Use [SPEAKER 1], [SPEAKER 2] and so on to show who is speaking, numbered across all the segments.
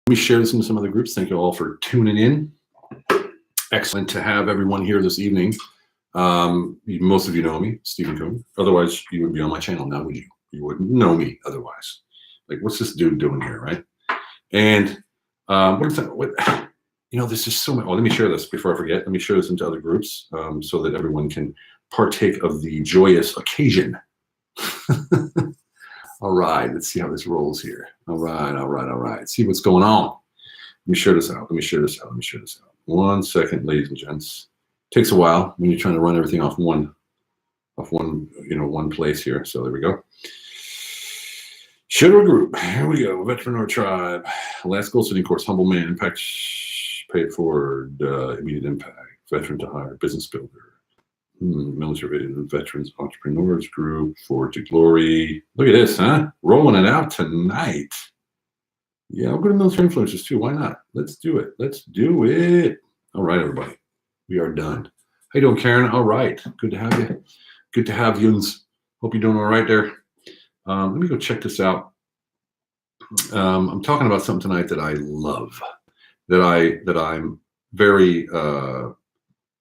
[SPEAKER 1] me share this into some other groups. Thank you all for tuning in. Excellent to have everyone here this evening. Most of you know me, Stephen Coon. Otherwise, you would be on my channel now, would you? You wouldn't know me otherwise. Like, what's this dude doing here, right? And there's just so much. Oh, let me share this before I forget. Let me share this into other groups so that everyone can partake of the joyous occasion. All right, let's see how this rolls here. All right. See what's going on. Let me share this out. 1 second, ladies and gents. Takes a while when you're trying to run everything off one place here. So there we go. Share a group. Here we go. Veteran Tribe. Last goal setting course. Humble man. Impact paid for. Immediate impact. Veteran to hire. Business builder. Military veterans entrepreneurs group. Forward to glory. Look at this, huh? Rolling it out tonight. Yeah, I'll go to military influencers too. Why not? Let's do it. All right, everybody. We are done. How you doing, Karen? All right. Good to have you. Good to have you. Hope you're doing all right there. Let me go check this out. I'm talking about something tonight that I love, that I'm very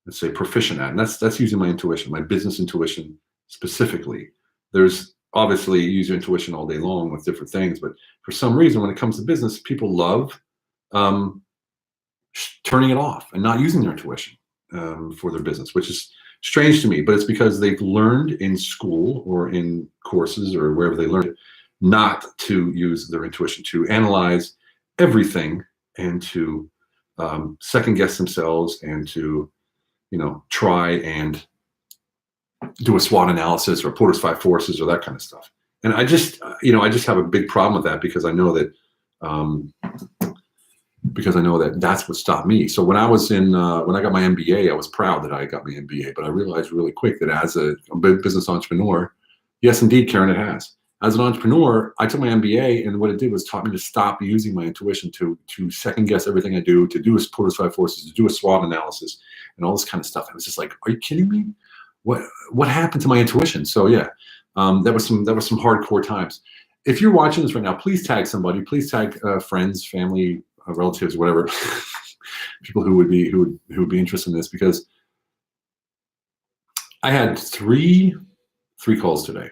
[SPEAKER 1] let's say proficient at, and that's using my intuition, my business intuition specifically. There's obviously you use your intuition all day long with different things, but for some reason when it comes to business, people love turning it off and not using their intuition for their business, which is strange to me, but it's because they've learned in school or in courses or wherever they learned it not to use their intuition, to analyze everything and to second guess themselves and to try and do a SWOT analysis or Porter's 5 forces or that kind of stuff. And I just have a big problem with that because I know that that's what stopped me. So when I was when I got my MBA, I was proud that I got my MBA, but I realized really quick that as a business entrepreneur, yes, indeed, Karen, it has. As an entrepreneur, I took my MBA, and what it did was taught me to stop using my intuition to second guess everything I do, to do a Porter's 5 forces, to do a SWOT analysis, and all this kind of stuff. I was just like, are you kidding me? What happened to my intuition? So yeah, that was some hardcore times. If you're watching this right now, please tag somebody. Please tag friends, family, relatives, whatever, people who would be interested in this, because I had three calls today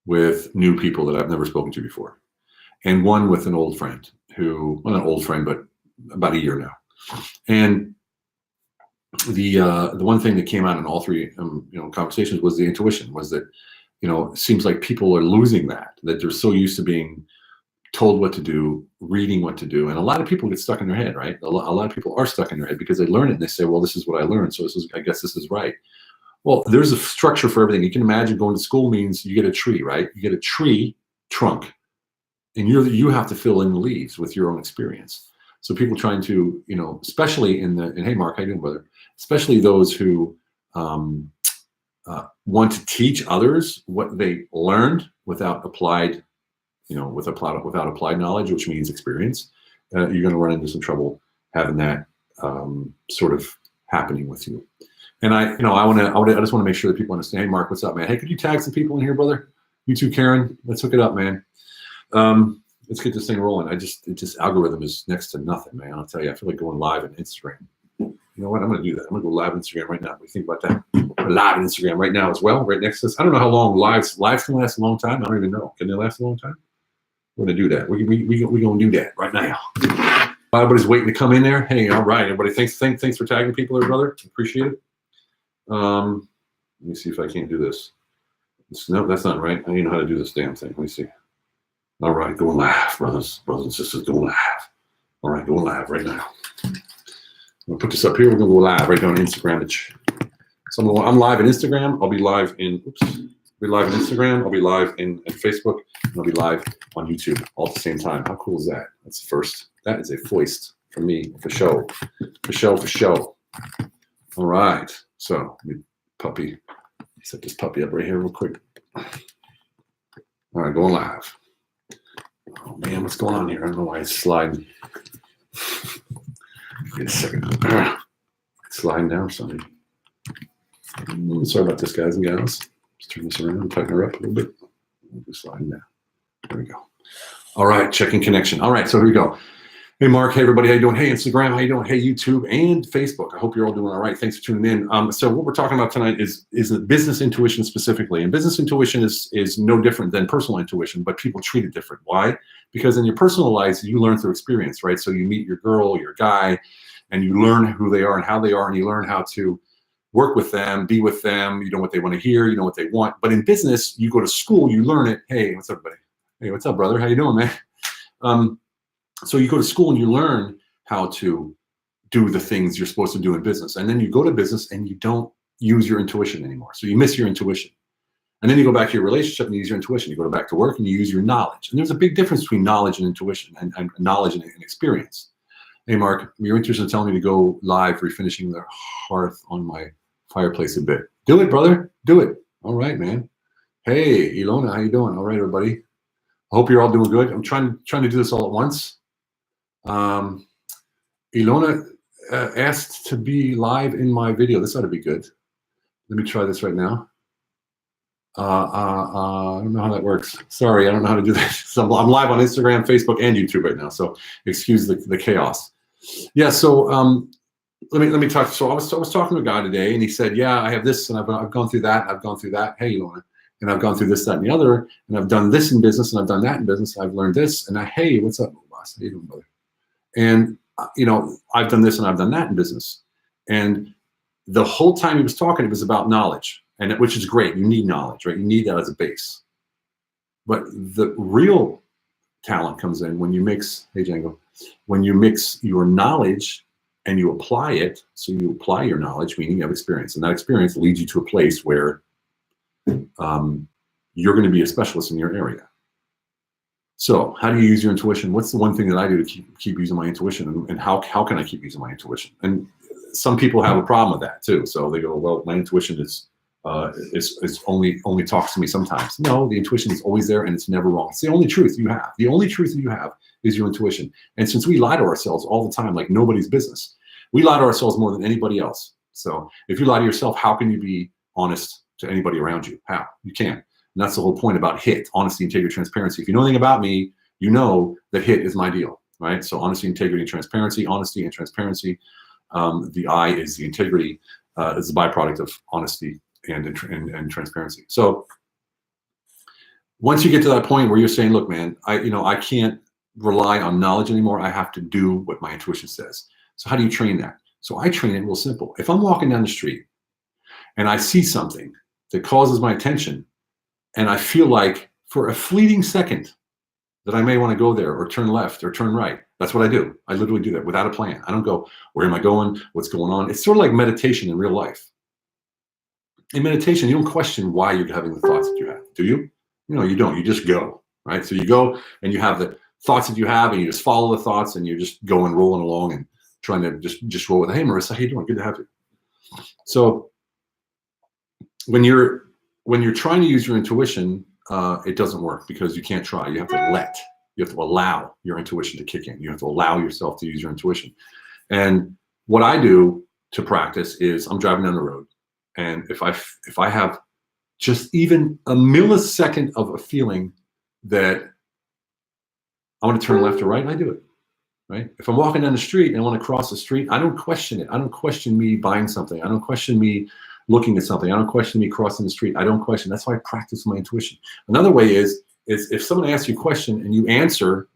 [SPEAKER 1] with new people that I've never spoken to before, and one with an old friend who, well, not old friend, but about a year now. And the one thing that came out in all three conversations was the intuition. Was that it seems like people are losing that they're so used to being told what to do, reading what to do, and a lot of people get stuck in their head, right? A lot of people are stuck in their head because they learn it and they say, well, this is what I learned, so I guess this is right. Well, there's a structure for everything. You can imagine going to school means you get a tree, right? You get a tree trunk, and you have to fill in the leaves with your own experience. So people trying to, especially and hey, Mark, how you doing, brother? Especially those who want to teach others what they learned without applied, without applied knowledge, which means experience. You're going to run into some trouble having that sort of happening with you. And I just want to make sure that people understand. Hey, Mark, what's up, man? Hey, could you tag some people in here, brother? You too, Karen. Let's hook it up, man. Let's get this thing rolling. Algorithm is next to nothing, man. I'll tell you, I feel like going live on Instagram. You know what? I'm going to do that. I'm going to go live on Instagram right now. What do you think about that? We're live on Instagram right now as well, right next to us. I don't know how long lives can last a long time. I don't even know. Can they last a long time? We're going to do that. We're going to do that right now. Everybody's waiting to come in there. Hey, all right, everybody. Thanks for tagging people there, brother. Appreciate it. Let me see if I can't do this. No, that's not right. I don't even know how to do this damn thing. Let me see. All right, going live, brothers and sisters, going live. All right, going live right now. I'm gonna put this up here. We're gonna go live right now on Instagram. So I'm live on Instagram. I'll be live in. Instagram. I'll be live in Facebook. And I'll be live on YouTube all at the same time. How cool is that? That's the first. That is a foist for me, for show. All right. So let me set this puppy up right here real quick. All right, going live. Oh man, what's going on here? I don't know why it's sliding. Wait a second. It's sliding down or something. Sorry about this, guys and gals. Let's turn this around and tighten her up a little bit. We'll be sliding down. There we go. All right, checking connection. All right, so here we go. Hey, Mark. Hey, everybody. How you doing? Hey, Instagram. How you doing? Hey, YouTube and Facebook. I hope you're all doing all right. Thanks for tuning in. So what we're talking about tonight is business intuition specifically. And business intuition is no different than personal intuition, but people treat it different. Why? Because in your personal lives, you learn through experience, right? So you meet your girl, your guy, and you learn who they are and how they are, and you learn how to work with them, be with them. You know what they want to hear. You know what they want. But in business, you go to school, you learn it. Hey, what's up, buddy? Hey, what's up, brother? How you doing, man? So you go to school and you learn how to do the things you're supposed to do in business. And then you go to business and you don't use your intuition anymore. So you miss your intuition. And then you go back to your relationship and you use your intuition. You go back to work and you use your knowledge. And there's a big difference between knowledge and intuition and knowledge and experience. Hey, Mark, you're interested in telling me to go live, refinishing the hearth on my fireplace a bit. Do it, brother. Do it. All right, man. Hey, Ilona, how you doing? All right, everybody. I hope you're all doing good. I'm trying to do this all at once. Ilona asked to be live in my video. This ought to be good. Let me try this right now. I don't know how that works. Sorry, I don't know how to do that. So I'm live on Instagram, Facebook, and YouTube right now. So excuse the chaos. Yeah. So let me talk. So I was talking to a guy today, and he said, "Yeah, I have this, and I've gone through that. I've gone through that. Hey, Ilona, and I've gone through this, that, and the other, and I've done this in business, and I've done that in business. I've learned this, and hey, what's up, boss? How you doing, brother? And, I've done this and I've done that in business." And the whole time he was talking, it was about knowledge, and which is great. You need knowledge, right? You need that as a base. But the real talent comes in when you mix, hey, Django, when you mix your knowledge and you apply it. So you apply your knowledge, meaning you have experience. And that experience leads you to a place where you're going to be a specialist in your area. So how do you use your intuition? What's the one thing that I do to keep using my intuition? And how can I keep using my intuition? And some people have a problem with that too. So they go, well, my intuition is only talks to me sometimes. No, the intuition is always there and it's never wrong. It's the only truth you have. The only truth that you have is your intuition. And since we lie to ourselves all the time, like nobody's business, we lie to ourselves more than anybody else. So if you lie to yourself, how can you be honest to anybody around you? How? You can't. And that's the whole point about HIT, honesty, integrity, transparency. If you know anything about me, you know that HIT is my deal, right? So honesty, integrity, and transparency. Honesty and transparency. The I is the integrity. Is the byproduct of honesty and transparency. So once you get to that point where you're saying, look, man, I can't rely on knowledge anymore. I have to do what my intuition says. So how do you train that? So I train it real simple. If I'm walking down the street and I see something that causes my attention, and I feel like for a fleeting second that I may want to go there or turn left or turn right. That's what I do. I literally do that without a plan. I don't go, where am I going? What's going on? It's sort of like meditation in real life. In meditation, you don't question why you're having the thoughts that you have, do you? No, you don't. You just go, right? So you go and you have the thoughts that you have and you just follow the thoughts and you're just going, rolling along and trying to just roll with it. Hey, Marissa, how you doing? Good to have you. So when you're trying to use your intuition, it doesn't work because you can't try. You have to allow your intuition to kick in. You have to allow yourself to use your intuition. And what I do to practice is I'm driving down the road, and if I have just even a millisecond of a feeling that I want to turn left or right, I do it. Right? If I'm walking down the street and I want to cross the street, I don't question it. I don't question me buying something. I don't question me looking at something. I don't question me crossing the street. I don't question. That's why I practice my intuition. Another way is if someone asks you a question and you answer,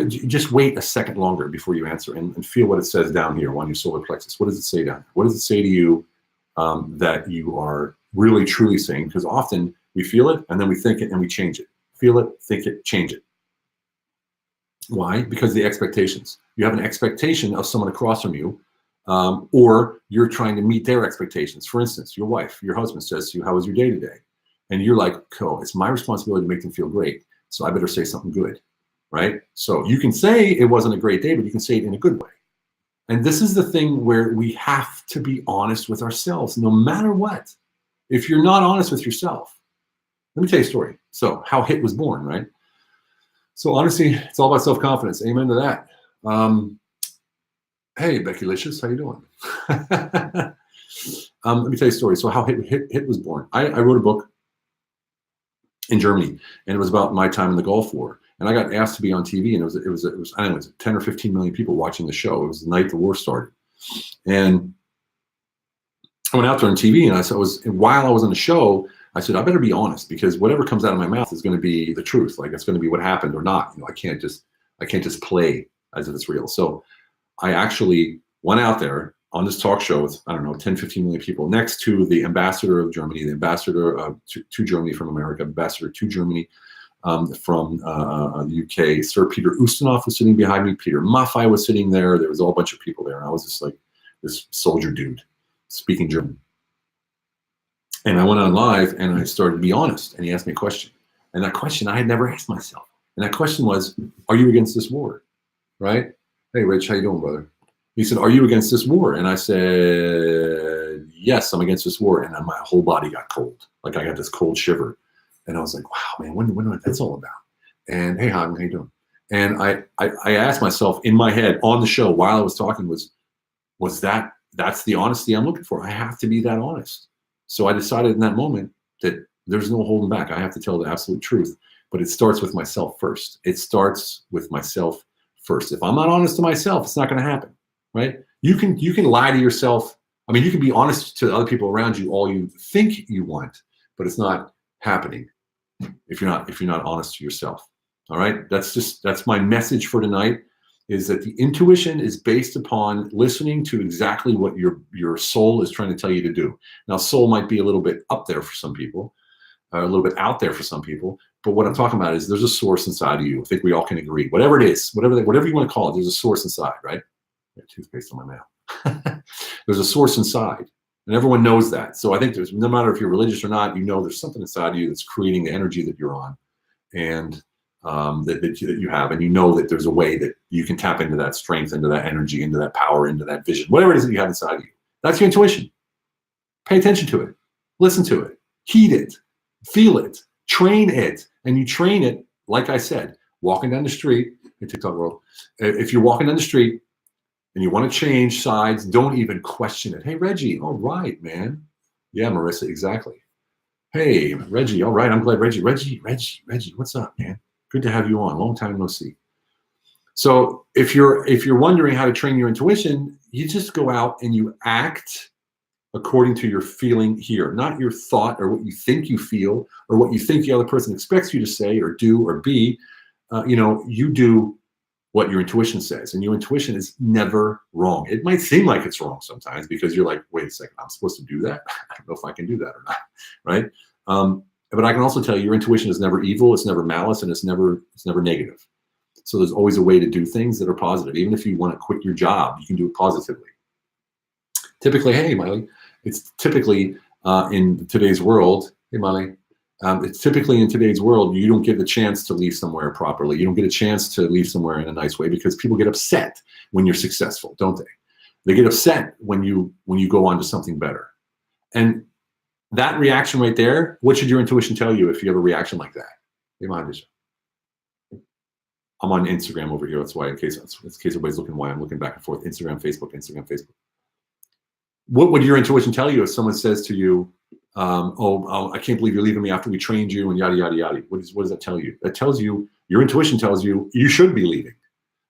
[SPEAKER 1] just wait a second longer before you answer and feel what it says down here on your solar plexus. What does it say down here? What does it say to you that you are really, truly saying? Because often we feel it and then we think it and we change it. Feel it, think it, change it. Why? Because the expectations. You have an expectation of someone across from you, or you're trying to meet their expectations. For instance, your wife, your husband says to you, how was your day today? And you're like, cool, it's my responsibility to make them feel great. So I better say something good, right? So you can say it wasn't a great day, but you can say it in a good way. And this is the thing where we have to be honest with ourselves, no matter what. If you're not honest with yourself, let me tell you a story. So how HIT was born, right? So honestly, it's all about self-confidence. Amen to that. Hey, Becky Licious, how you doing? Let me tell you a story. So how HIT was born. I wrote a book in Germany, and it was about my time in the Gulf War. And I got asked to be on TV, and it was I don't know, it was 10 or 15 million people watching the show. It was the night the war started, and I went out there on TV, and while I was on the show, I said, I better be honest, because whatever comes out of my mouth is going to be the truth. Like, it's going to be what happened or not. You know, I can't just play as if it's real. So I actually went out there on this talk show with, I don't know, 10, 15 million people, next to the ambassador of Germany, the ambassador to Germany from America, ambassador to Germany from the UK. Sir Peter Ustinov was sitting behind me. Peter Maffei was sitting there. There was a whole bunch of people there. And I was just like this soldier dude speaking German. And I went on live and I started to be honest. And he asked me a question. And that question I had never asked myself. And that question was, are you against this war? Right? Hey, Rich, how you doing, brother? He said, are you against this war? And I said, yes, I'm against this war. And then my whole body got cold. Like, I got this cold shiver. And I was like, wow, man, what that's all about? And hey, Hagen, how you doing? And I asked myself in my head on the show while I was talking, that's the honesty I'm looking for. I have to be that honest. So I decided in that moment that there's no holding back. I have to tell the absolute truth. But it starts with myself first. It starts with myself first. If I'm not honest to myself, it's not going to happen, right? You can lie to yourself. I mean, you can be honest to other people around you all you think you want, but it's not happening if you're not honest to yourself. All right? That's my message for tonight, is that the intuition is based upon listening to exactly what your soul is trying to tell you to do. Now, soul might be a little bit up there for some people, a little bit out there for some people, but what I'm talking about is there's a source inside of you. I think we all can agree. Whatever it is, whatever you want to call it, there's a source inside, right? I got toothpaste on my mouth. There's a source inside, and everyone knows that. So I think no matter if you're religious or not, you know there's something inside of you that's creating the energy that you're on, and that you have, and you know that there's a way that you can tap into that strength, into that energy, into that power, into that vision, whatever it is that you have inside of you. That's your intuition. Pay attention to it. Listen to it. Heed it. Feel it. Train it. And you train it, like I said, walking down the street in TikTok world. If you're walking down the street and you want to change sides, don't even question it. Hey, Reggie. All right, man. Yeah, Marissa, exactly. Hey, Reggie. All right, I'm glad. Reggie, what's up, man? Good to have you on. Long time no see. So if you're wondering how to train your intuition, you just go out and you act according to your feeling here, not your thought or what you think you feel or what you think the other person expects you to say or do or be. You do what your intuition says, and your intuition is never wrong. It might seem like it's wrong sometimes because you're like, wait a second, I'm supposed to do that? I don't know if I can do that or not, right? But I can also tell you your intuition is never evil, it's never malice, and it's never negative. So there's always a way to do things that are positive. Even if you want to quit your job, you can do it positively. Typically, hey, Miley, it's typically in today's world, hey, Miley, it's typically in today's world, you don't get the chance to leave somewhere properly. You don't get a chance to leave somewhere in a nice way because people get upset when you're successful, don't they? They get upset when you go on to something better. And that reaction right there, what should your intuition tell you if you have a reaction like that? Hey, Miley, I'm on Instagram over here. That's why, in case everybody's looking why I'm looking back and forth. Instagram, Facebook. What would your intuition tell you if someone says to you, I can't believe you're leaving me after we trained you and yada, yada, yada. What does that tell you? That tells you, your intuition tells you, you should be leaving.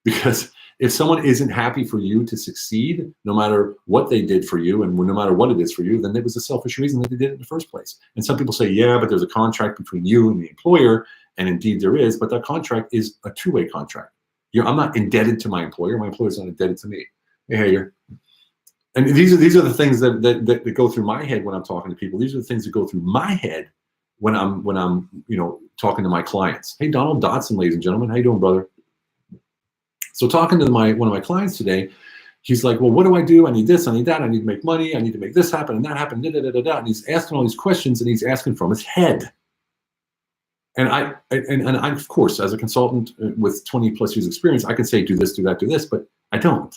[SPEAKER 1] Because if someone isn't happy for you to succeed, no matter what they did for you and no matter what it is for you, then it was a selfish reason that they did it in the first place. And some people say, yeah, but there's a contract between you and the employer. And indeed there is, but that contract is a two-way contract. I'm not indebted to my employer. My employer's not indebted to me. Hey, and these are the things that go through my head when I'm talking to people. These are the things that go through my head when I'm talking to my clients. Hey, Donald Dotson, ladies and gentlemen, how you doing, brother? So talking to one of my clients today, he's like, well, what do I do? I need this, I need that, I need to make money, I need to make this happen and that happen, da, da, da, da, da. And he's asking all these questions, and he's asking from his head. And I, of course, as a consultant with 20 plus years experience, I can say, do this, do that, do this, but I don't.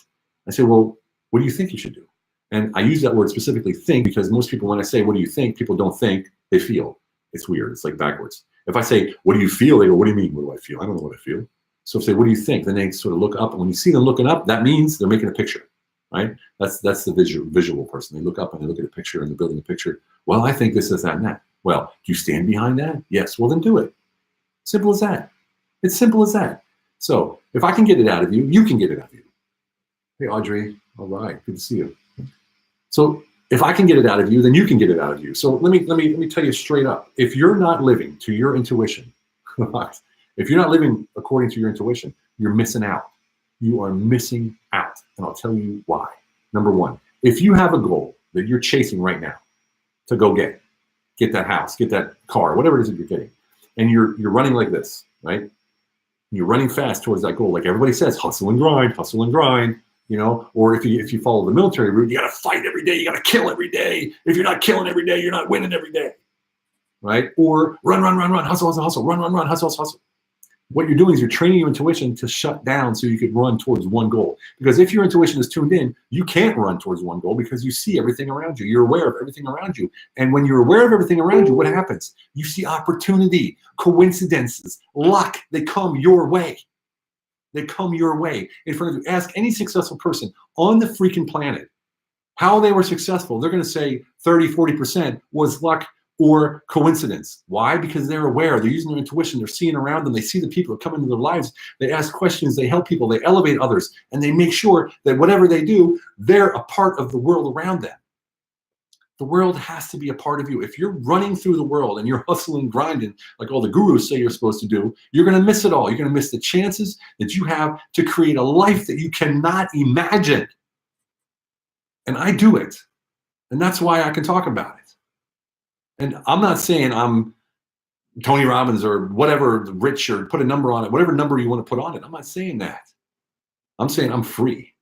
[SPEAKER 1] I say, well, what do you think you should do? And I use that word specifically, think, because most people, when I say, what do you think? People don't think, they feel. It's weird. It's like backwards. If I say, what do you feel? They go, what do you mean? What do I feel? I don't know what I feel. So if they say, what do you think? Then they sort of look up. And when you see them looking up, that means they're making a picture, right? That's the visual person. They look up and they look at a picture and they're building a picture. Well, I think this, that, and that. Well, do you stand behind that? Yes. Well, then do it. Simple as that. It's simple as that. So if I can get it out of you, you can get it out of you. Hey, Audrey. All right. Good to see you. So if I can get it out of you, then you can get it out of you. So let me tell you straight up. If you're not living to your intuition, if you're not living according to your intuition, you're missing out. You are missing out. And I'll tell you why. Number one, if you have a goal that you're chasing right now to go get that house, get that car, whatever it is that you're getting, and you're running like this, right? You're running fast towards that goal. Like everybody says, hustle and grind, you know, or if you follow the military route, you got to fight every day. You got to kill every day. If you're not killing every day, you're not winning every day, right? Or run, hustle, run, hustle. What you're doing is you're training your intuition to shut down so you can run towards one goal. Because if your intuition is tuned in, you can't run towards one goal because you see everything around you. You're aware of everything around you. And when you're aware of everything around you, what happens? You see opportunity, coincidences, luck. They come your way. They come your way in front of you. Ask any successful person on the freaking planet how they were successful. They're going to say 30, 40% was luck or coincidence. Why? Because they're aware. They're using their intuition. They're seeing around them. They see the people that come into their lives. They ask questions. They help people. They elevate others. And they make sure that whatever they do, they're a part of the world around them. The world has to be a part of you. If you're running through the world and you're hustling, grinding, like all the gurus say you're supposed to do, you're going to miss it all. You're going to miss the chances that you have to create a life that you cannot imagine. And I do it. And that's why I can talk about it. And I'm not saying I'm Tony Robbins or whatever, rich, or put a number on it, whatever number you want to put on it. I'm not saying that. I'm saying I'm free.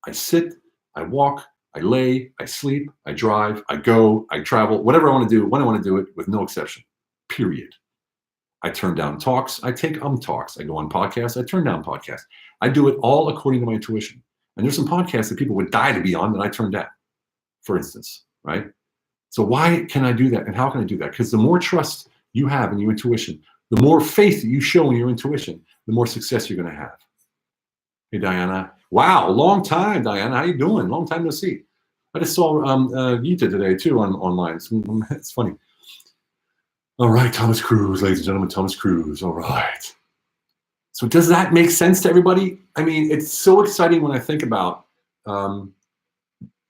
[SPEAKER 1] I sit, I walk, I lay, I sleep, I drive, I go, I travel, whatever I want to do, when I want to do it, with no exception, period. I turn down talks. I take talks. I go on podcasts. I turn down podcasts. I do it all according to my intuition. And there's some podcasts that people would die to be on that I turn down, for instance, right? So why can I do that? And how can I do that? Because the more trust you have in your intuition, the more faith that you show in your intuition, the more success you're going to have. Hey, Diana. Wow, long time, Diana. How you doing? Long time no see. I just saw Yita today, too, online. It's funny. All right, Thomas Cruise, ladies and gentlemen, Thomas Cruise. All right. So does that make sense to everybody? I mean, it's so exciting when I think about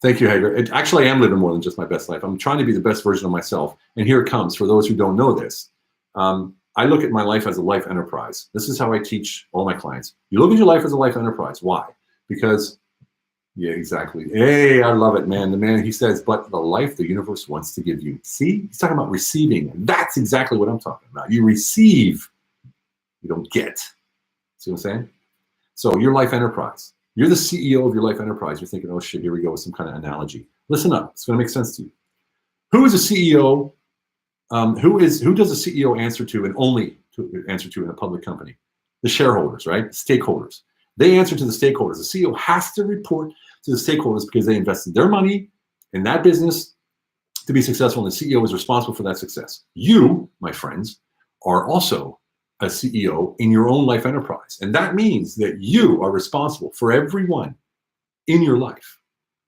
[SPEAKER 1] thank you, Hager. Actually, I am living more than just my best life. I'm trying to be the best version of myself. And here it comes. For those who don't know this, I look at my life as a life enterprise. This is how I teach all my clients. You look at your life as a life enterprise. Why? Because, yeah, exactly. Hey, I love it, man. The man, he says, but the life the universe wants to give you. See, he's talking about receiving. And that's exactly what I'm talking about. You receive, you don't get. See what I'm saying? So your life enterprise. You're the CEO of your life enterprise. You're thinking, oh shit, here we go with some kind of analogy. Listen up. It's going to make sense to you. Who is a CEO? Who does a CEO answer to and only to answer to in a public company? The shareholders, right? Stakeholders. They answer to the stakeholders. The CEO has to report to the stakeholders because they invested their money in that business to be successful, and the CEO is responsible for that success. You, my friends, are also a CEO in your own life enterprise. And that means that you are responsible for everyone in your life,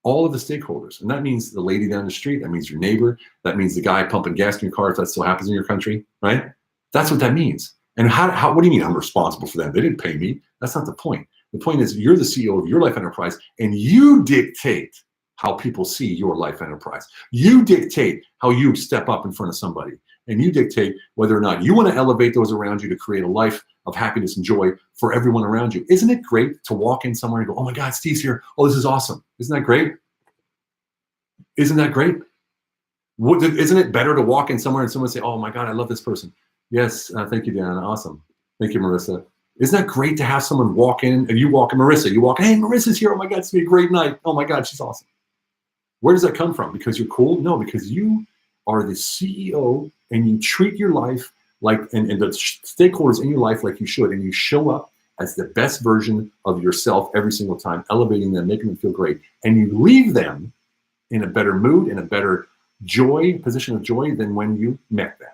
[SPEAKER 1] all of the stakeholders. And that means the lady down the street, that means your neighbor, that means the guy pumping gas in your car, if that still happens in your country, right? That's what that means. And how what do you mean I'm responsible for them? They didn't pay me. That's not the point. The point is you're the CEO of your life enterprise and you dictate how people see your life enterprise. You dictate how you step up in front of somebody. And you dictate whether or not you want to elevate those around you to create a life of happiness and joy for everyone around you. Isn't it great to walk in somewhere and go, oh my God, Steve's here. Oh, this is awesome. Isn't that great? Isn't that great? Isn't it better to walk in somewhere and someone say, oh my God, I love this person. Yes, thank you, Dan. Awesome. Thank you, Marissa. Isn't that great to have someone walk in and you walk in, Marissa, you walk, hey, Marissa's here. Oh my God, it's going to be a great night. Oh my God, she's awesome. Where does that come from? Because you're cool? No, because you are the CEO and you treat your life like, and the stakeholders in your life like you should, and you show up as the best version of yourself every single time, elevating them, making them feel great, and you leave them in a better mood, in a better position of joy than when you met them.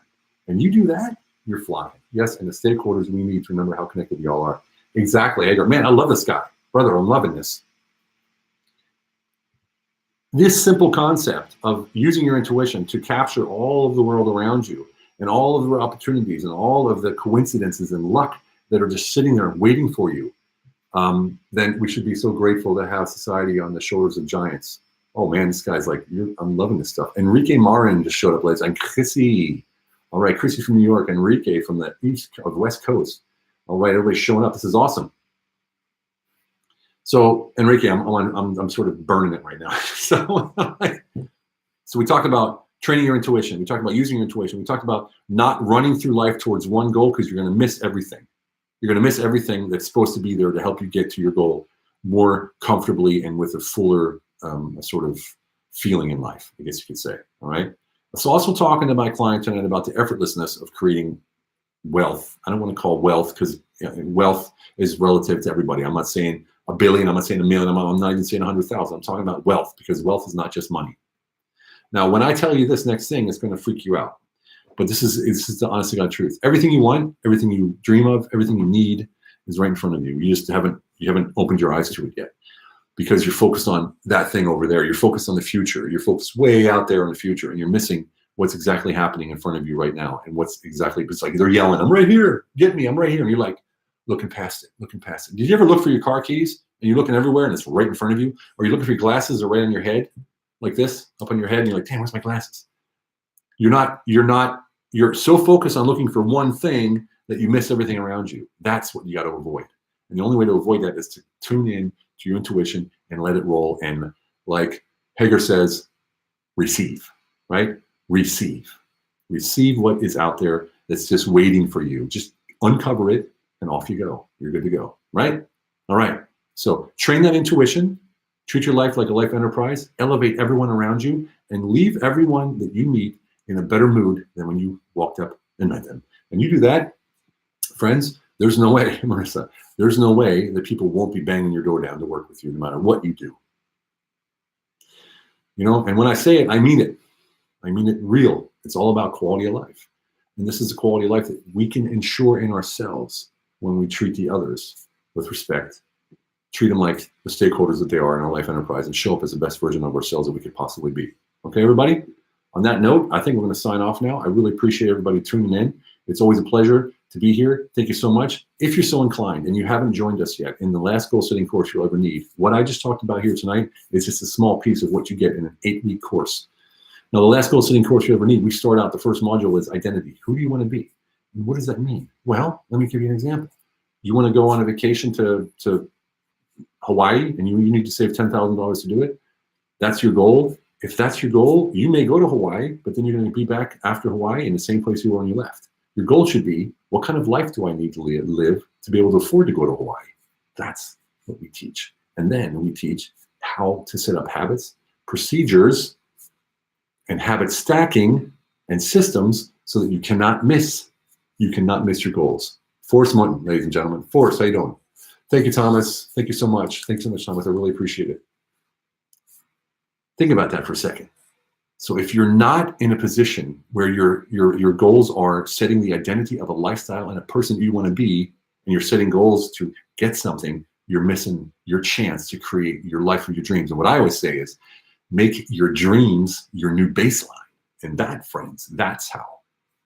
[SPEAKER 1] And you do that, you're flying. Yes, and the stakeholders, we need to remember how connected we all are. Exactly. I go, man, I love this guy. Brother, I'm loving this. This simple concept of using your intuition to capture all of the world around you and all of the opportunities and all of the coincidences and luck that are just sitting there waiting for you, then we should be so grateful to have society on the shoulders of giants. Oh man, this guy's like, I'm loving this stuff. Enrique Marin just showed up, ladies. And Chrissy. All right, Chrissy from New York, Enrique from the West Coast. All right, everybody's showing up. This is awesome. So Enrique, I'm sort of burning it right now. So we talked about training your intuition. We talked about using your intuition. We talked about not running through life towards one goal because you're going to miss everything. You're going to miss everything that's supposed to be there to help you get to your goal more comfortably and with a fuller sort of feeling in life, I guess you could say. All right. So also talking to my client tonight about the effortlessness of creating wealth. I don't want to call wealth because wealth is relative to everybody. I'm not saying a billion. I'm not saying a million. I'm not even saying 100,000. I'm talking about wealth because wealth is not just money. Now, when I tell you this next thing, it's going to freak you out. But this is the honest to God truth. Everything you want, everything you dream of, everything you need is right in front of you. You just haven't opened your eyes to it yet because you're focused on that thing over there. You're focused on the future. You're focused way out there in the future, and you're missing what's exactly happening in front of you right now. And it's like they're yelling, "I'm right here, get me, I'm right here." And you're like looking past it. Did you ever look for your car keys and you're looking everywhere and it's right in front of you? Or you're looking for your glasses are right on your head, like this, up on your head, and you're like, damn, where's my glasses? You're so focused on looking for one thing that you miss everything around you. That's what you got to avoid. And the only way to avoid that is to tune in to your intuition and let it roll. And like Hager says, receive, right? Receive what is out there that's just waiting for you. Just uncover it and off you go. You're good to go, right? All right. So train that intuition, treat your life like a life enterprise, elevate everyone around you, and leave everyone that you meet in a better mood than when you walked up and met them. And you do that, friends, there's no way, Marissa, there's no way that people won't be banging your door down to work with you no matter what you do. You know, and when I say it, I mean it. I mean it real. It's all about quality of life. And this is a quality of life that we can ensure in ourselves when we treat the others with respect, treat them like the stakeholders that they are in our life enterprise, and show up as the best version of ourselves that we could possibly be. Okay, everybody? On that note, I think we're going to sign off now. I really appreciate everybody tuning in. It's always a pleasure to be here. Thank you so much. If you're so inclined and you haven't joined us yet in the last goal setting course you'll ever need, what I just talked about here tonight is just a small piece of what you get in an 8-week course. Now, the last goal setting course you ever need, we start out, the first module is identity. Who do you want to be? And what does that mean? Well, let me give you an example. You want to go on a vacation to Hawaii and you need to save $10,000 to do it. That's your goal. If that's your goal, you may go to Hawaii, but then you're going to be back after Hawaii in the same place you were when you left. Your goal should be, what kind of life do I need to live to be able to afford to go to Hawaii? That's what we teach. And then we teach how to set up habits, procedures, and habit stacking and systems so that you cannot miss your goals. Forrest Munton, ladies and gentlemen. Forrest, how you doing? Thank you, Thomas. Thank you so much. Thanks so much, Thomas. I really appreciate it. Think about that for a second. So if you're not in a position where your goals are setting the identity of a lifestyle and a person you want to be, and you're setting goals to get something, you're missing your chance to create your life of your dreams. And what I always say is, make your dreams your new baseline. And that, friends, that's how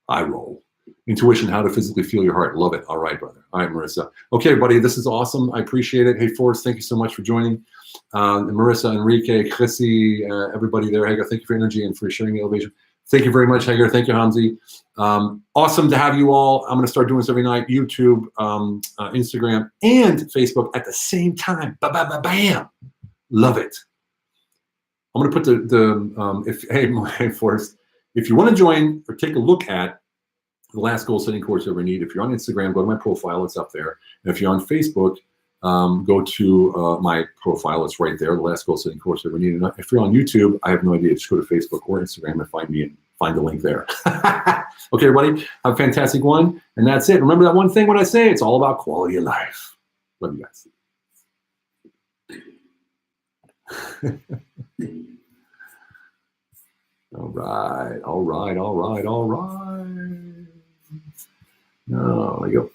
[SPEAKER 1] I roll. Intuition, how to physically feel your heart. Love it. All right, brother. All right, Marissa. Okay, buddy, this is awesome. I appreciate it. Hey, Forrest, thank you so much for joining. Marissa, Enrique, Chrissy, everybody there. Hagar, thank you for energy and for sharing the elevation. Thank you very much, Hagar. Thank you, Hamzi. Awesome to have you all. I'm going to start doing this every night. YouTube, Instagram, and Facebook at the same time. Bam. Love it. I'm going to put hey, Forrest, if you want to join or take a look at the last goal setting course you ever need, if you're on Instagram, go to my profile, it's up there. And if you're on Facebook, go to my profile, it's right there, the last goal setting course you ever need. And if you're on YouTube, I have no idea, just go to Facebook or Instagram and find me and find the link there. Okay, everybody, have a fantastic one. And that's it. Remember that one thing when I say it's all about quality of life. Love you guys. All right. No, there you go.